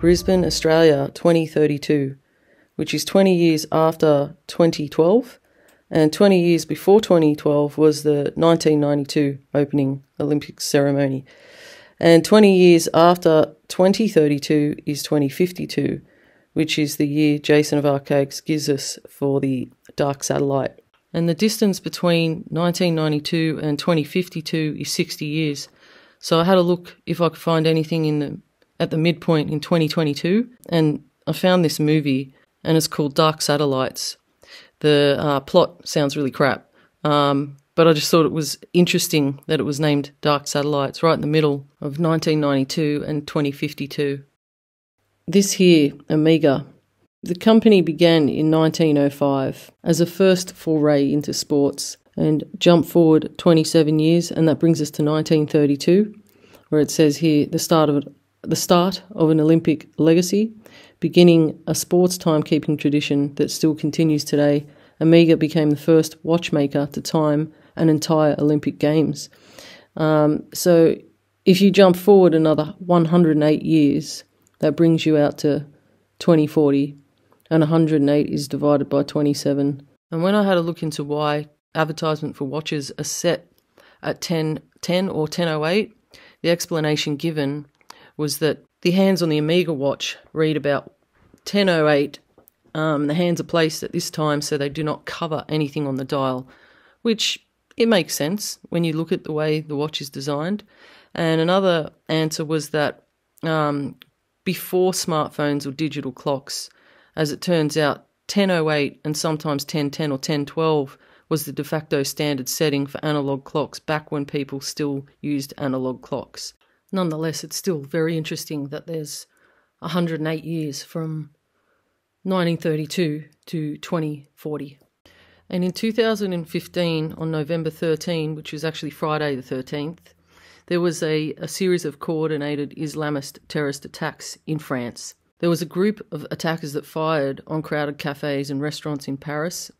Brisbane, Australia, 2032, which is 20 years after 2012, and 20 years before 2012 was the 1992 opening Olympics ceremony. And 20 years after 2032 is 2052, which is the year Jason of Archaix gives us for the dark satellite. And the distance between 1992 and 2052 is 60 years. So I had a look if I could find anything at the midpoint in 2022, and I found this movie, and it's called Dark Satellites. The plot sounds really crap, but I just thought it was interesting that it was named Dark Satellites right in the middle of 1992 and 2052. This here, Amiga. The company began in 1905 as a first foray into sports and jumped forward 27 years, and that brings us to 1932, where it says here the start of an Olympic legacy, beginning a sports timekeeping tradition that still continues today. Amiga became the first watchmaker to time an entire Olympic Games. So if you jump forward another 108 years, that brings you out to 2040, and 108 is divided by 27. And when I had a look into why advertisement for watches are set at 1010 or 1008, the explanation given was that the hands on the Amiga watch read about 1008. The hands are placed at this time so they do not cover anything on the dial, which it makes sense when you look at the way the watch is designed. And another answer was that before smartphones or digital clocks, as it turns out, 1008 and sometimes 1010 or 1012 was the de facto standard setting for analogue clocks back when people still used analogue clocks. Nonetheless, it's still very interesting that there's 108 years from 1932 to 2040. And in 2015, on November 13, which was actually Friday the 13th, there was a series of coordinated Islamist terrorist attacks in France. There was a group of attackers that fired on crowded cafes and restaurants in Paris,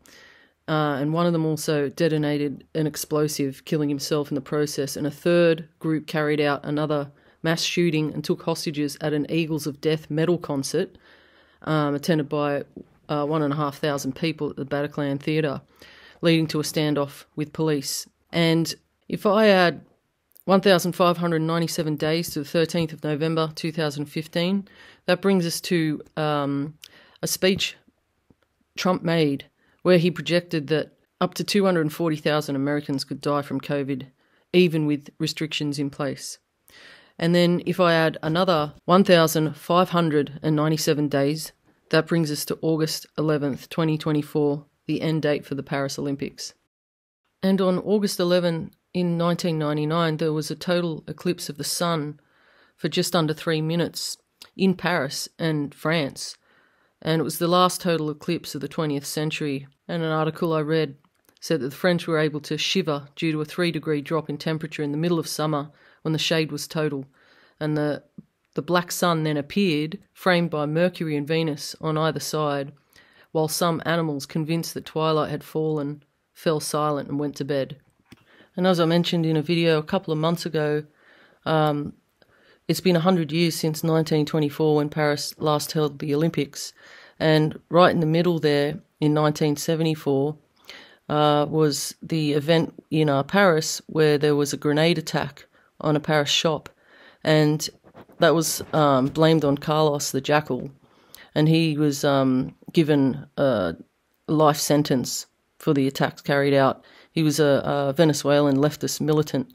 and one of them also detonated an explosive, killing himself in the process, and a third group carried out another mass shooting and took hostages at an Eagles of Death metal concert attended by 1,500 people at the Bataclan Theatre, leading to a standoff with police. And if I add 1,597 days to the 13th of November 2015, that brings us to a speech Trump made where he projected that up to 240,000 Americans could die from COVID, even with restrictions in place. And then if I add another 1,597 days, that brings us to August 11th, 2024, the end date for the Paris Olympics. And on August 11 in 1999, there was a total eclipse of the sun for just under 3 minutes in Paris and France. And it was the last total eclipse of the 20th century. And an article I read said that the French were able to shiver due to a 3-degree drop in temperature in the middle of summer when the shade was total. And the black sun then appeared, framed by Mercury and Venus on either side, while some animals, convinced that twilight had fallen, fell silent and went to bed. And as I mentioned in a video a couple of months ago, it's been 100 years since 1924 when Paris last held the Olympics. And right in the middle there, in 1974, was the event in Paris where there was a grenade attack on a Paris shop. And that was blamed on Carlos the Jackal. And he was given a life sentence for the attacks carried out. He was a Venezuelan leftist militant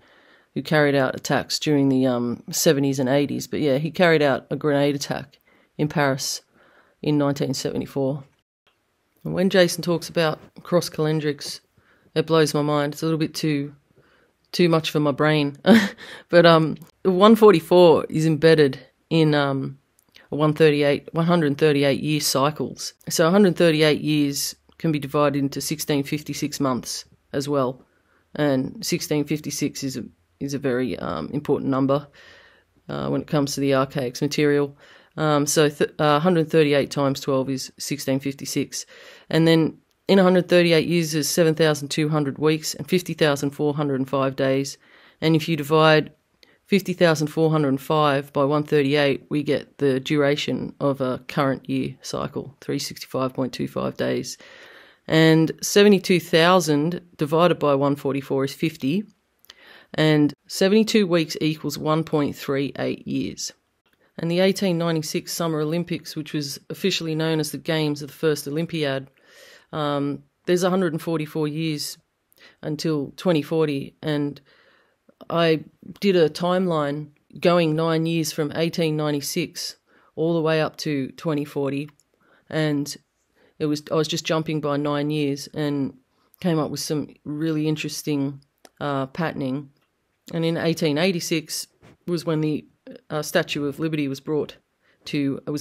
who carried out attacks during the 70s and 80s. But yeah, he carried out a grenade attack in Paris in 1974. And when Jason talks about cross-calendrics, it blows my mind. It's a little bit too much for my brain. But 144 is embedded in 138 year cycles. So 138 years can be divided into 1656 months as well. And 1656 is a very important number when it comes to the archaic material. So 138 times 12 is 1656. And then in 138 years there's 7,200 weeks and 50,405 days. And if you divide 50,405 by 138, we get the duration of a current year cycle, 365.25 days. And 72,000 divided by 144 is 50. And 72 weeks equals 1.38 years. And the 1896 Summer Olympics, which was officially known as the Games of the First Olympiad, there's 144 years until 2040. And I did a timeline going 9 years from 1896 all the way up to 2040. And I was just jumping by 9 years and came up with some really interesting patterning. And in 1886 was when the Statue of Liberty was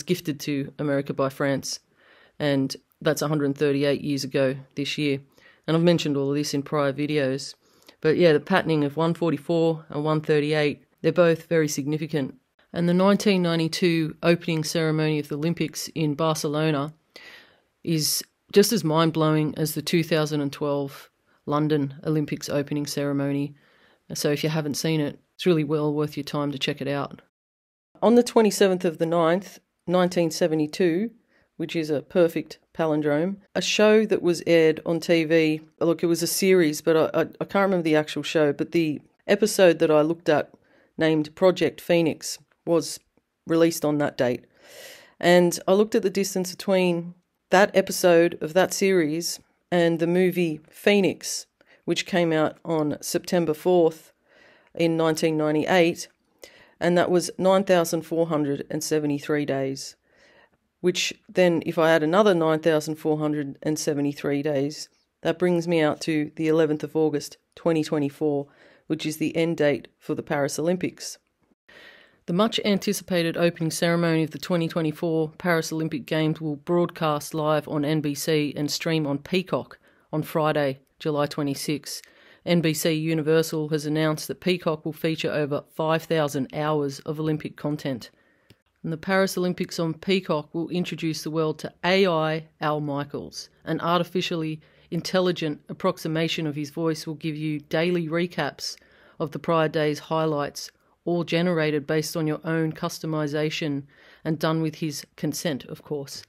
gifted to America by France, and that's 138 years ago this year. And I've mentioned all of this in prior videos. But yeah, the patterning of 144 and 138, they're both very significant. And the 1992 opening ceremony of the Olympics in Barcelona is just as mind-blowing as the 2012 London Olympics opening ceremony. So if you haven't seen it, it's really well worth your time to check it out. On the 27th of the 9th, 1972, which is a perfect palindrome, a show that was aired on TV, look, it was a series, but I can't remember the actual show, but the episode that I looked at named Project Phoenix was released on that date. And I looked at the distance between that episode of that series and the movie Phoenix, which came out on September 4th in 1998, and that was 9,473 days, which then, if I add another 9,473 days, that brings me out to the 11th of August 2024, which is the end date for the Paris Olympics. The much anticipated opening ceremony of the 2024 Paris Olympic Games will broadcast live on NBC and stream on Peacock on Friday, July 26. NBC Universal has announced that Peacock will feature over 5,000 hours of Olympic content. And the Paris Olympics on Peacock will introduce the world to AI Al Michaels. An artificially intelligent approximation of his voice will give you daily recaps of the prior day's highlights, all generated based on your own customization and done with his consent, of course.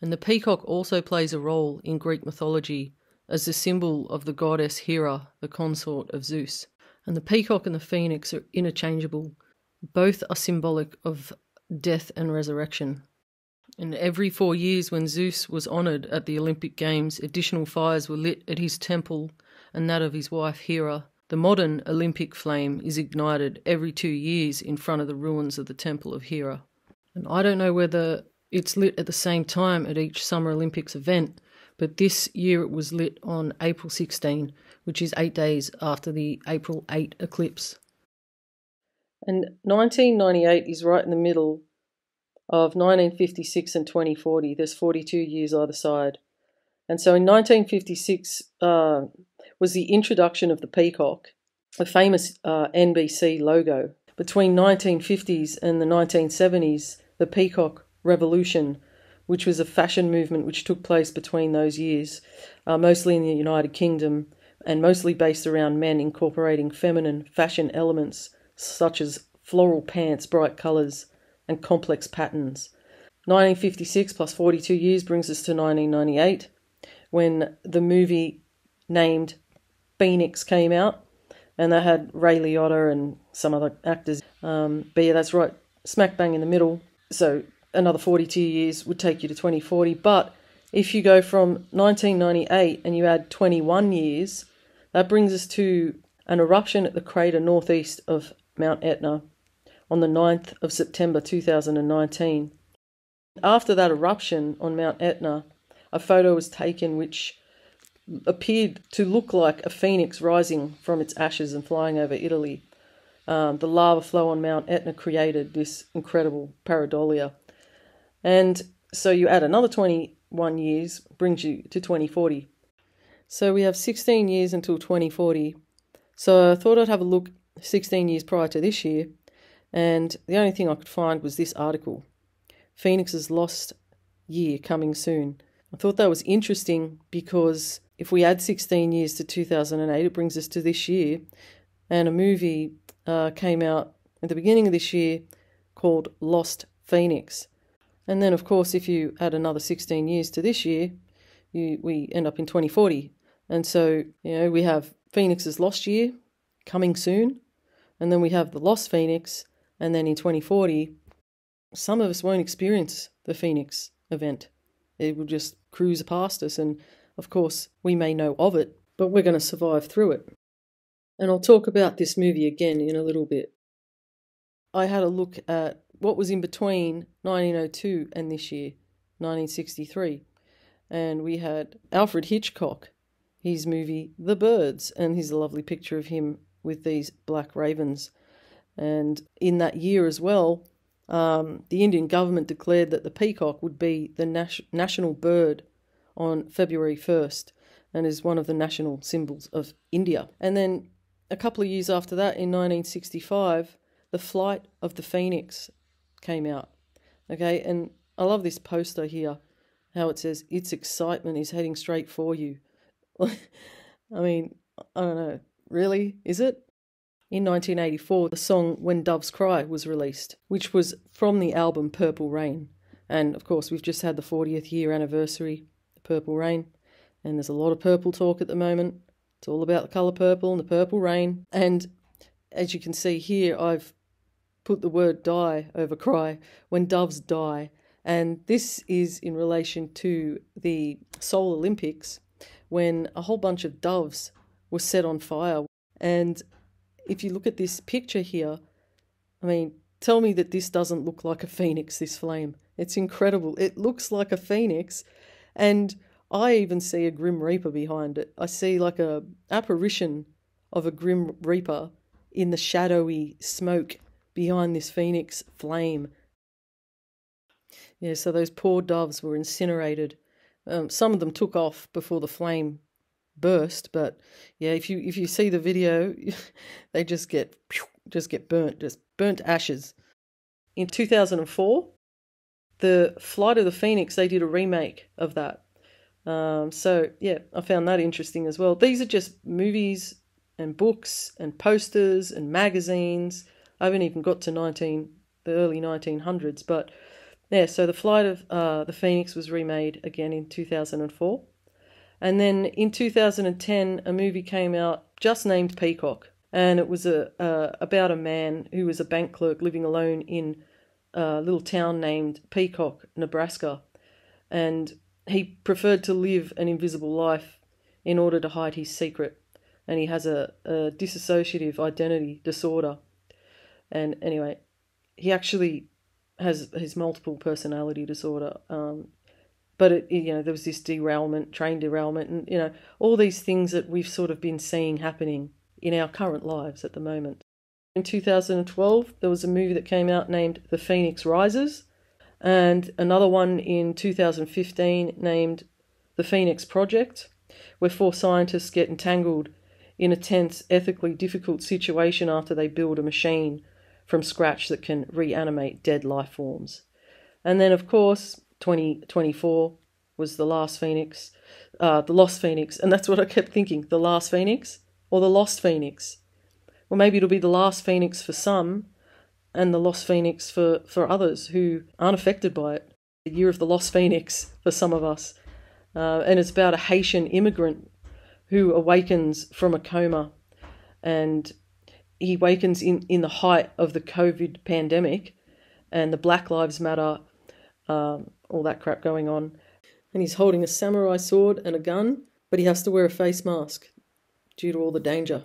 And the peacock also plays a role in Greek mythology as the symbol of the goddess Hera, the consort of Zeus. And the peacock and the phoenix are interchangeable. Both are symbolic of death and resurrection. And every 4 years when Zeus was honoured at the Olympic Games, additional fires were lit at his temple and that of his wife Hera. The modern Olympic flame is ignited every 2 years in front of the ruins of the Temple of Hera. And I don't know whether it's lit at the same time at each Summer Olympics event, but this year it was lit on April 16, which is 8 days after the April 8 eclipse. And 1998 is right in the middle of 1956 and 2040. There's 42 years either side. And so in 1956 was the introduction of the peacock, a famous NBC logo. Between 1950s and the 1970s, the peacock revolution, which was a fashion movement which took place between those years, mostly in the United Kingdom, and mostly based around men incorporating feminine fashion elements such as floral pants, bright colours, and complex patterns. 1956 plus 42 years brings us to 1998, when the movie named Phoenix came out, and they had Ray Liotta and some other actors. But yeah, that's right, smack bang in the middle. So another 42 years would take you to 2040. But if you go from 1998 and you add 21 years, that brings us to an eruption at the crater northeast of Mount Etna on the 9th of September 2019. After that eruption on Mount Etna, a photo was taken which appeared to look like a phoenix rising from its ashes and flying over Italy. The lava flow on Mount Etna created this incredible pareidolia. And so you add another 21 years, brings you to 2040. So we have 16 years until 2040. So I thought I'd have a look 16 years prior to this year, and the only thing I could find was this article, Phoenix's Lost Year Coming Soon. I thought that was interesting because if we add 16 years to 2008, it brings us to this year, and a movie came out at the beginning of this year called Lost Phoenix. And then, of course, if you add another 16 years to this year, we end up in 2040. And so, we have Phoenix's Lost Year coming soon, and then we have the Lost Phoenix, and then in 2040, some of us won't experience the Phoenix event. It will just cruise past us, and of course, we may know of it, but we're going to survive through it. And I'll talk about this movie again in a little bit. I had a look at what was in between 1902 and this year, 1963. And we had Alfred Hitchcock, his movie The Birds, and here's a lovely picture of him with these black ravens. And in that year as well, the Indian government declared that the peacock would be the national bird on February 1st and is one of the national symbols of India. And then a couple of years after that, in 1965, The Flight of the Phoenix came out. Okay, and I love this poster here, how it says, "Its excitement is heading straight for you." I mean, I don't know, really, is it? In 1984, the song When Doves Cry was released, which was from the album Purple Rain. And of course, we've just had the 40th year anniversary of Purple Rain, and there's a lot of purple talk at the moment. It's all about the colour purple and the purple rain. And as you can see here, I've put the word die over cry, when doves die. And this is in relation to the Seoul Olympics, when a whole bunch of doves were set on fire. And if you look at this picture here, I mean, tell me that this doesn't look like a phoenix, this flame. It's incredible. It looks like a phoenix, and I even see a Grim Reaper behind it. I see like a apparition of a Grim Reaper in the shadowy smoke behind this phoenix flame. Yeah, so those poor doves were incinerated. Some of them took off before the flame burst, but yeah, if you see the video, they just get burnt, just burnt to ashes. In 2004, the Flight of the Phoenix, they did a remake of that. So yeah, I found that interesting as well. These are just movies and books and posters and magazines. I haven't even got to the early 1900s, but yeah, so the Flight of the Phoenix was remade again in 2004. And then in 2010, a movie came out just named Peacock, and it was about a man who was a bank clerk living alone in a little town named Peacock, Nebraska, and he preferred to live an invisible life in order to hide his secret, and he has a dissociative identity disorder. And anyway, he actually has his multiple personality disorder, but there was this train derailment, and all these things that we've sort of been seeing happening in our current lives at the moment. In 2012, there was a movie that came out named The Phoenix Rises, and another one in 2015 named The Phoenix Project, where 4 scientists get entangled in a tense, ethically difficult situation after they build a machine from scratch that can reanimate dead life forms. And then, of course, 2024 was The Last Phoenix, The Lost Phoenix, and that's what I kept thinking, The Last Phoenix or The Lost Phoenix? Well, maybe it'll be The Last Phoenix for some and The Lost Phoenix for others who aren't affected by it. The Year of the Lost Phoenix for some of us. And it's about a Haitian immigrant who awakens from a coma, and he awakens in the height of the COVID pandemic and the Black Lives Matter, all that crap going on. And he's holding a samurai sword and a gun, but he has to wear a face mask due to all the danger.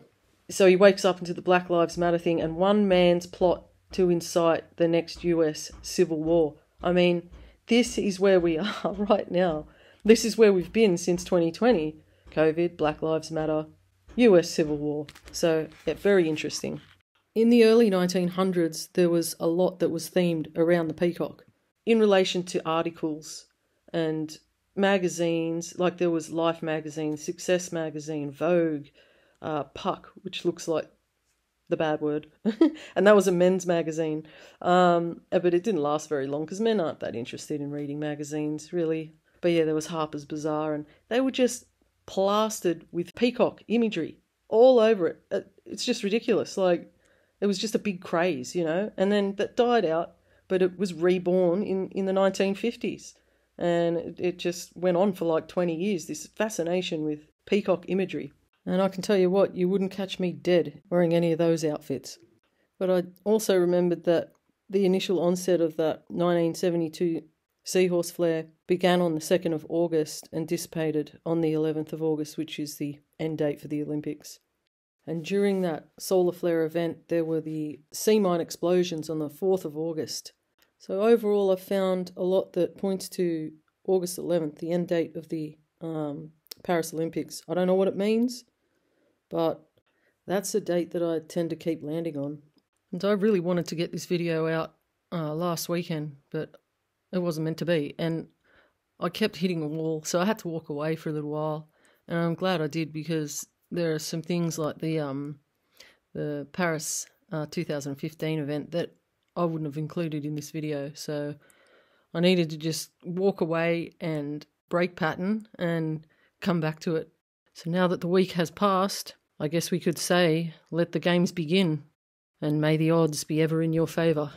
So he wakes up into the Black Lives Matter thing, and one man's plot to incite the next US civil war. I mean, this is where we are right now. This is where we've been since 2020. COVID, Black Lives Matter, US civil war. So, yeah, very interesting. In the early 1900s, there was a lot that was themed around the peacock in relation to articles and magazines. Like there was Life magazine, Success magazine, Vogue, Puck, which looks like the bad word, and that was a men's magazine, but it didn't last very long because men aren't that interested in reading magazines, really. But yeah, there was Harper's Bazaar, and they were just plastered with peacock imagery all over it. It's just ridiculous. Like, It was just a big craze, and then that died out, but it was reborn in the 1950s. And it just went on for like 20 years, this fascination with peacock imagery. And I can tell you what, you wouldn't catch me dead wearing any of those outfits. But I also remembered that the initial onset of that 1972 seahorse flare began on the 2nd of August and dissipated on the 11th of August, which is the end date for the Olympics. And during that solar flare event, there were the sea mine explosions on the 4th of August. So overall, I've found a lot that points to August 11th, the end date of the Paris Olympics. I don't know what it means, but that's a date that I tend to keep landing on. And I really wanted to get this video out last weekend, but it wasn't meant to be. And I kept hitting a wall, so I had to walk away for a little while. And I'm glad I did, because there are some things like the Paris 2015 event that I wouldn't have included in this video. So I needed to just walk away and break pattern and come back to it. So now that the week has passed, I guess we could say, let the games begin, and may the odds be ever in your favour.